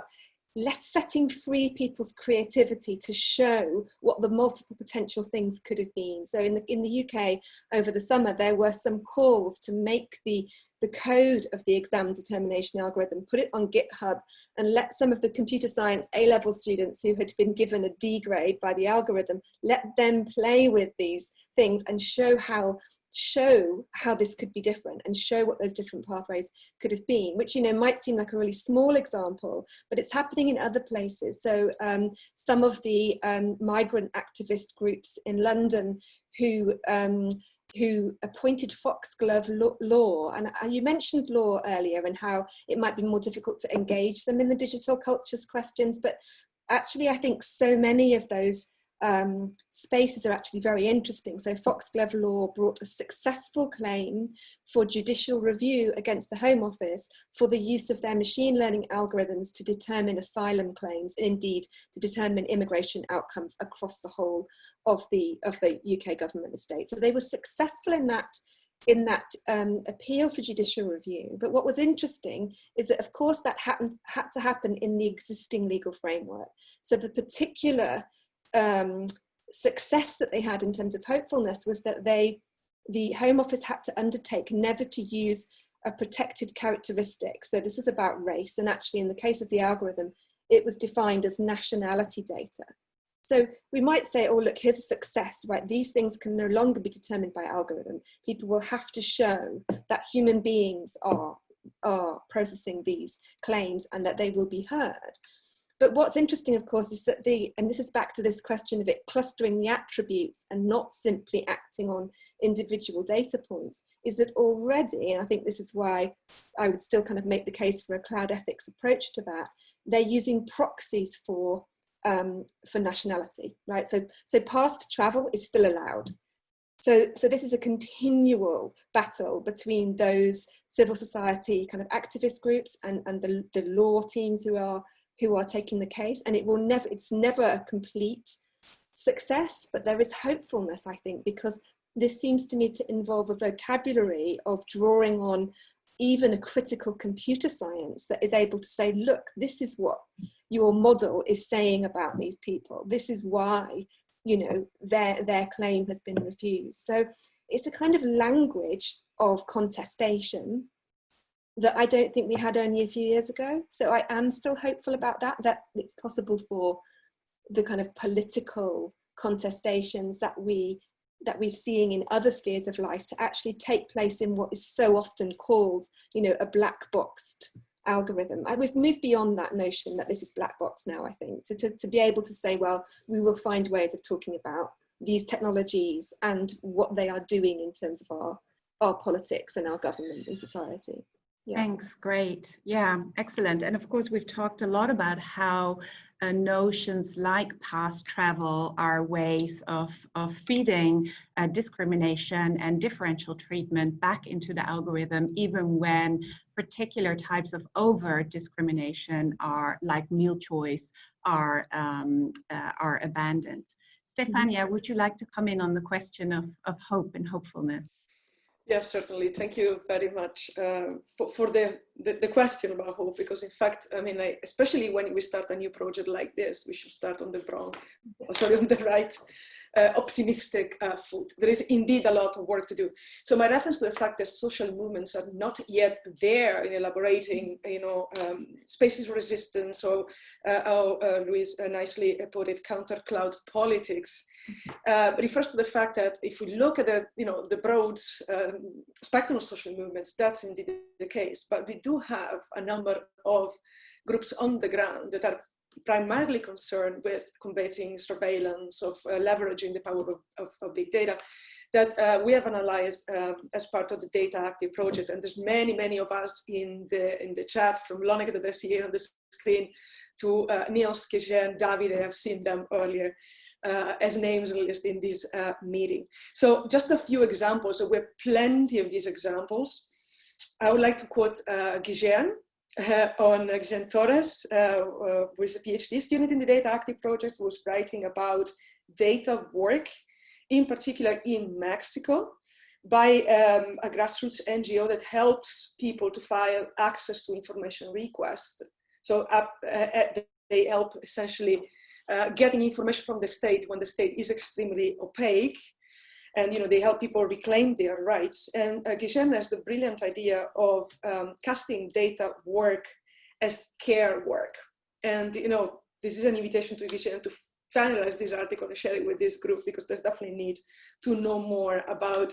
setting free people's creativity to show what the multiple potential things could have been. So in the UK over the summer, there were some calls to make the code of the exam determination algorithm, put it on GitHub, and let some of the computer science A-level students who had been given a D grade by the algorithm, let them play with these things and show how this could be different, and show what those different pathways could have been, which, you know, might seem like a really small example, but it's happening in other places. So some of the migrant activist groups in London who appointed foxglove law, and you mentioned law earlier and how it might be more difficult to engage them in the digital cultures questions, but actually I think so many of those spaces are actually very interesting. So foxglove law brought a successful claim for judicial review against the Home Office for the use of their machine learning algorithms to determine asylum claims, and indeed to determine immigration outcomes across the whole of the UK government estate. So they were successful in that appeal for judicial review. But what was interesting is that, of course, that had to happen in the existing legal framework. So the particular success that they had in terms of hopefulness was that the Home Office had to undertake never to use a protected characteristic. So this was about race, and actually in the case of the algorithm, it was defined as nationality data. So we might say, oh, look, here's a success, right? These things can no longer be determined by algorithm. People will have to show that human beings are processing these claims and that they will be heard. But what's interesting, of course, is that and this is back to this question of it clustering the attributes and not simply acting on individual data points, is that already, and I think this is why I would still kind of make the case for a cloud ethics approach to that, they're using proxies for nationality, right? So past travel is still allowed. So this is a continual battle between those civil society kind of activist groups and the law teams who are taking the case, and it's never a complete success, but there is hopefulness, I think, because this seems to me to involve a vocabulary of drawing on even a critical computer science that is able to say, look, this is what your model is saying about these people. This is why, you know, their claim has been refused. So it's a kind of language of contestation that I don't think we had only a few years ago. So I am still hopeful about that it's possible for the kind of political contestations that we've seen in other spheres of life to actually take place in what is so often called, you know, a black boxed algorithm. We've moved beyond that notion that this is black box now, I think, to be able to say, well, we will find ways of talking about these technologies and what they are doing in terms of our politics and our government and society. Yeah. Thanks, great. Yeah, excellent. And of course, we've talked a lot about how notions like past travel are ways of feeding discrimination and differential treatment back into the algorithm, even when particular types of overt discrimination are like meal choice are abandoned. Stefania, would you like to come in on the question of hope and hopefulness? Yes, certainly. Thank you very much for the question about hope, because in fact, I mean, especially when we start a new project like this, we should start on the on the right optimistic foot. There is indeed a lot of work to do. So my reference to the fact that social movements are not yet there in elaborating, spaces of resistance, or Louise nicely put it, counter cloud politics, refers to the fact that if we look at the broad spectrum of social movements, that's indeed the case. But we do have a number of groups on the ground that are primarily concerned with combating surveillance, of leveraging the power of big data, that we have analyzed as part of the Data Active project. And there's many of us in the chat, from Lonica that I see here on the screen to Niels, Kejen, David. I have seen them earlier as names listed in this meeting. So just a few examples. So we have plenty of these examples. I would like to quote Kejen Torres, who is a PhD student in the Data Active project, who was writing about data work, in particular in Mexico, by a grassroots NGO that helps people to file access to information requests. So they help essentially getting information from the state when the state is extremely opaque, and they help people reclaim their rights. And Kejen has the brilliant idea of casting data work as care work. And this is an invitation to Kejen to finalize this article and share it with this group, because there's definitely need to know more about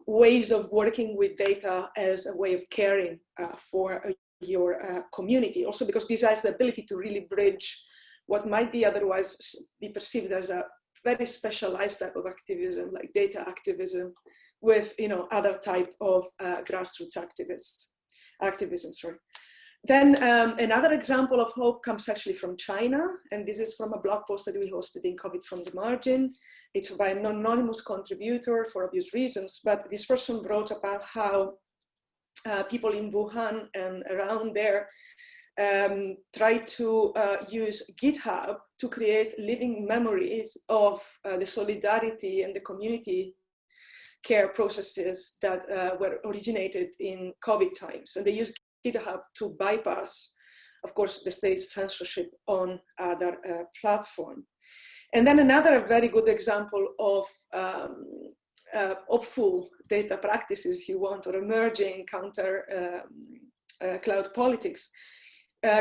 ways of working with data as a way of caring for your community. Also because this has the ability to really bridge what might be otherwise be perceived as a very specialized type of activism, like data activism, with other type of grassroots activism. Then another example of hope comes actually from China, and this is from a blog post that we hosted in COVID from the Margin. It's by an anonymous contributor for obvious reasons, but this person wrote about how people in Wuhan and around there try to use GitHub to create living memories of the solidarity and the community care processes that were originated in COVID times. And they use GitHub to bypass, of course, the state's censorship on other platform. And then another very good example of hopeful data practices, if you want, or emerging counter cloud politics,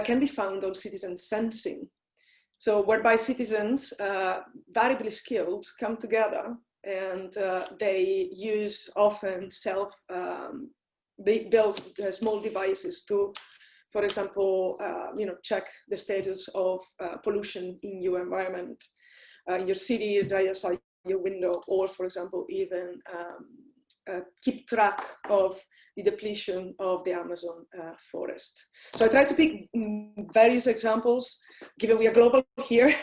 can be found on citizen sensing. So whereby citizens, variably skilled, come together and they use often built small devices to, for example, check the status of pollution in your environment, in your city, right outside your window, or for example, even keep track of the depletion of the Amazon forest. So I try to pick various examples, given we are global here,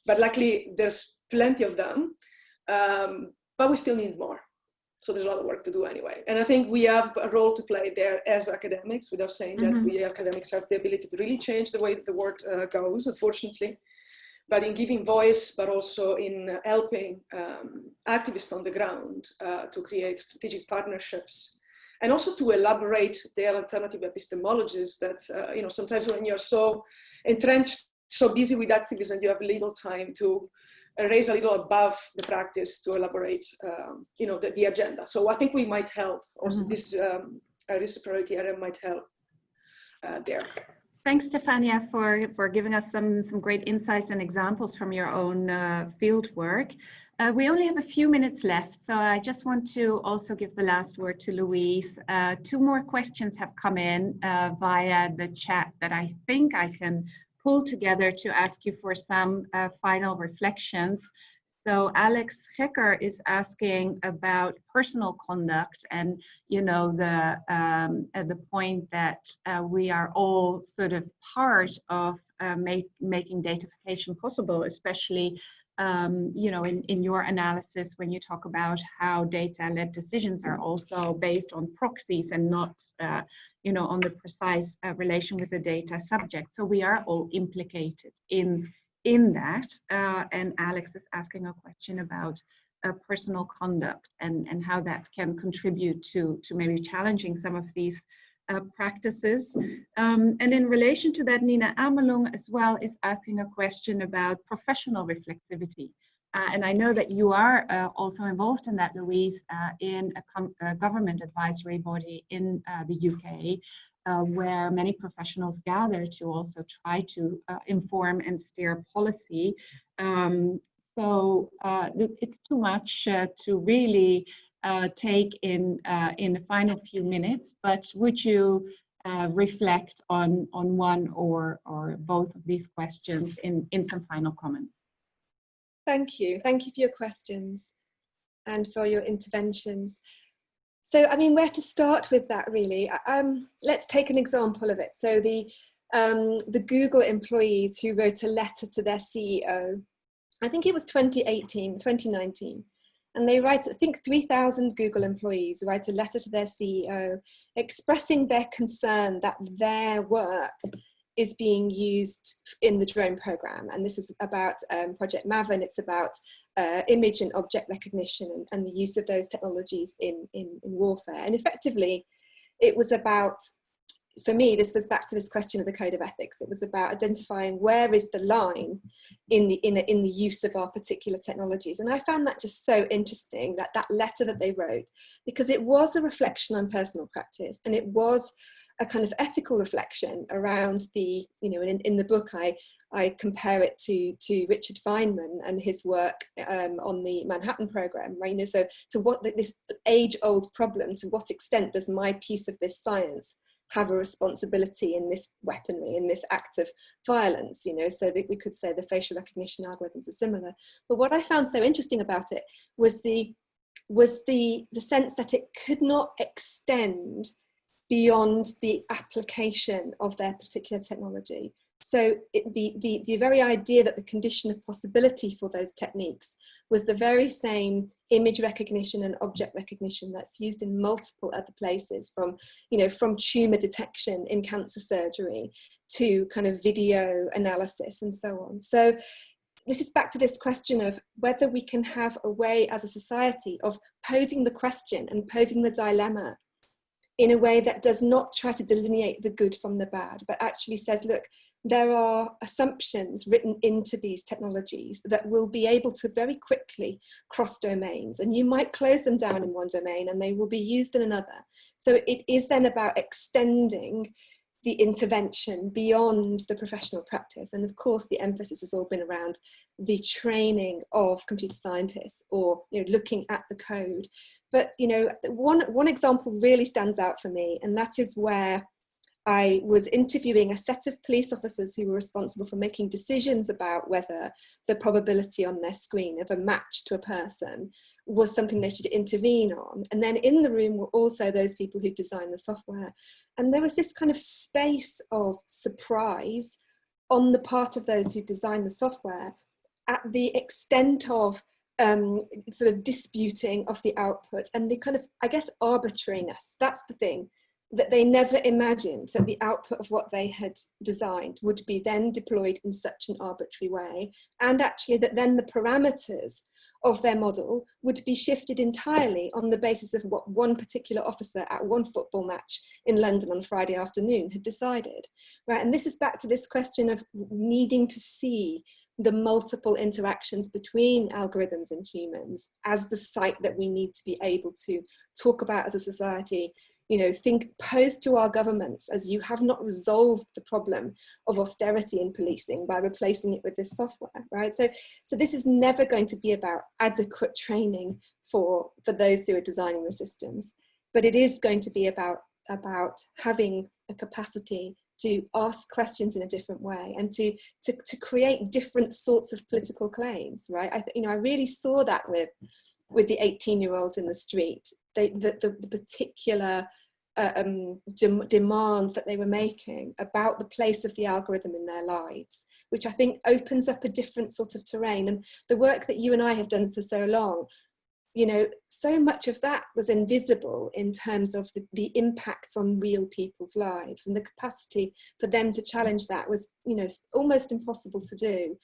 but luckily there's plenty of them, but we still need more. So there's a lot of work to do anyway. And I think we have a role to play there as academics, without saying that we academics have the ability to really change the way the world goes, unfortunately. But in giving voice, but also in helping activists on the ground to create strategic partnerships, and also to elaborate their alternative epistemologies that, sometimes when you're so entrenched, so busy with activism, you have little time to raise a little above the practice to elaborate, the agenda. So I think we might help. Also, this reciprocity area might help there. Thanks, Stefania, for giving us some great insights and examples from your own field work. We only have a few minutes left, so I just want to also give the last word to Louise. 2 more questions have come in via the chat that I think I can pull together to ask you for some final reflections. So Alex Hecker is asking about personal conduct, and the point that we are all sort of part of making datafication possible, especially in your analysis when you talk about how data-led decisions are also based on proxies and not on the precise relation with the data subject. So we are all implicated in that, and Alex is asking a question about personal conduct and how that can contribute to maybe challenging some of these practices. And in relation to that, Nina Amelung as well is asking a question about professional reflexivity. And I know that you are also involved in that, Louise, in a government advisory body in the UK, where many professionals gather to also try to inform and steer policy. So it's too much to really take in the final few minutes, but would you reflect on one or both of these questions in some final comments? Thank you. Thank you for your questions and for your interventions. So, I mean, where to start with that, really? Let's take an example of it. So the Google employees who wrote a letter to their CEO, I think it was 2019, and they write, I think 3,000 Google employees write a letter to their CEO expressing their concern that their work is being used in the drone program. And this is about Project Maven. It's about image and object recognition and the use of those technologies in warfare. And effectively, it was about, for me, this was back to this question of the code of ethics. It was about identifying where is the line in the use of our particular technologies. And I found that just so interesting, that letter that they wrote, because it was a reflection on personal practice, and it was a kind of ethical reflection around the, in the book I compare it to Richard Feynman and his work on the Manhattan program, right? So what this age-old problem, to what extent does my piece of this science have a responsibility in this weaponry, in this act of violence, so that we could say the facial recognition algorithms are similar. But what I found so interesting about it was the sense that it could not extend beyond the application of their particular technology. So the very idea that the condition of possibility for those techniques was the very same image recognition and object recognition that's used in multiple other places, from tumor detection in cancer surgery to kind of video analysis and so on. So this is back to this question of whether we can have a way as a society of posing the question and posing the dilemma in a way that does not try to delineate the good from the bad, but actually says, look, there are assumptions written into these technologies that will be able to very quickly cross domains, and you might close them down in one domain and they will be used in another. So it is then about extending the intervention beyond the professional practice. And of course, the emphasis has all been around the training of computer scientists, or looking at the code. But one example really stands out for me, and that is where I was interviewing a set of police officers who were responsible for making decisions about whether the probability on their screen of a match to a person was something they should intervene on. And then in the room were also those people who designed the software. And there was this kind of space of surprise on the part of those who designed the software at the extent of sort of disputing of the output and the kind of, I guess, arbitrariness. That's the thing, that they never imagined that the output of what they had designed would be then deployed in such an arbitrary way, and actually that then the parameters of their model would be shifted entirely on the basis of what one particular officer at one football match in London on Friday afternoon had decided, right? And this is back to this question of needing to see the multiple interactions between algorithms and humans as the site that we need to be able to talk about as a society. Pose to our governments as, you have not resolved the problem of austerity in policing by replacing it with this software, right? So this is never going to be about adequate training for those who are designing the systems, but it is going to be about having a capacity to ask questions in a different way and to create different sorts of political claims, right? I really saw that with the 18-year-olds in the street. The particular demands that they were making about the place of the algorithm in their lives, which I think opens up a different sort of terrain. And the work that you and I have done for so long, so much of that was invisible in terms of the impacts on real people's lives, and the capacity for them to challenge that was, almost impossible to do.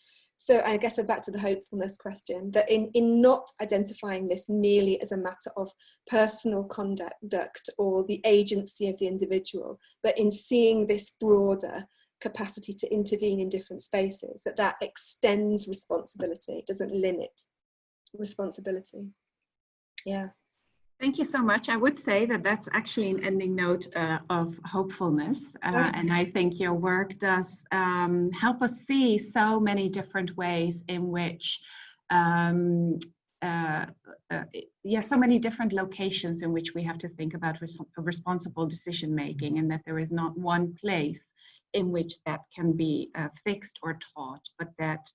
So I guess I'm back to the hopefulness question, that in not identifying this merely as a matter of personal conduct or the agency of the individual, but in seeing this broader capacity to intervene in different spaces, that extends responsibility, doesn't limit responsibility. Yeah. Thank you so much. I would say that that's actually an ending note of hopefulness. And I think your work does help us see so many different ways in which, so many different locations in which we have to think about responsible decision making, and that there is not one place in which that can be fixed or taught, but that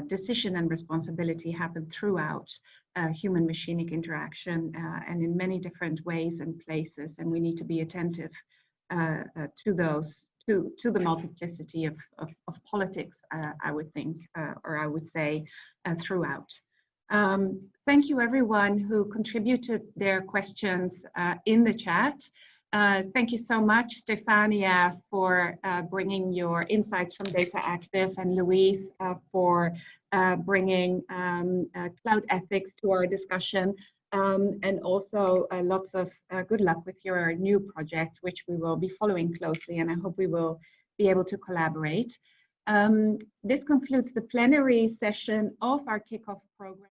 decision and responsibility happen throughout human machinic interaction and in many different ways and places, and we need to be attentive to those, to the multiplicity of politics, I would think, or I would say throughout. Thank you everyone who contributed their questions in the chat. Thank you so much, Stefania, for bringing your insights from Data Active, and Louise for bringing cloud ethics to our discussion, and also lots of good luck with your new project, which we will be following closely, and I hope we will be able to collaborate. This concludes the plenary session of our kickoff program.